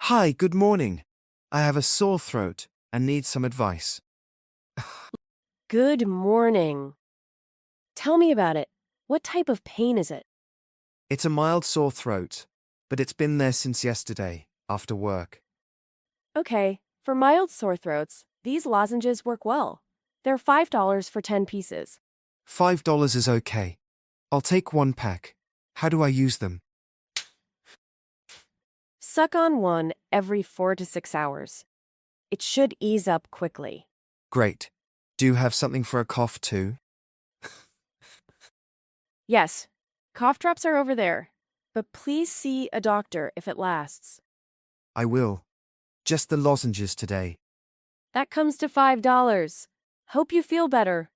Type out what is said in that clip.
Hi, good morning. I have a sore throat and need some advice. Good morning. Tell me about it. What type of pain is it? It's a mild sore throat, but it's been there since yesterday, after work. Okay, for mild sore throats, these lozenges work well. They're $5 for 10 pieces. $5 is okay. I'll take one pack. How do I use them? Suck on one every 4 to 6 hours. It should ease up quickly. Great. Do you have something for a cough too? Yes, cough drops are over there, but please see a doctor if it lasts. I will. Just the lozenges today. That comes to $5. Hope you feel better.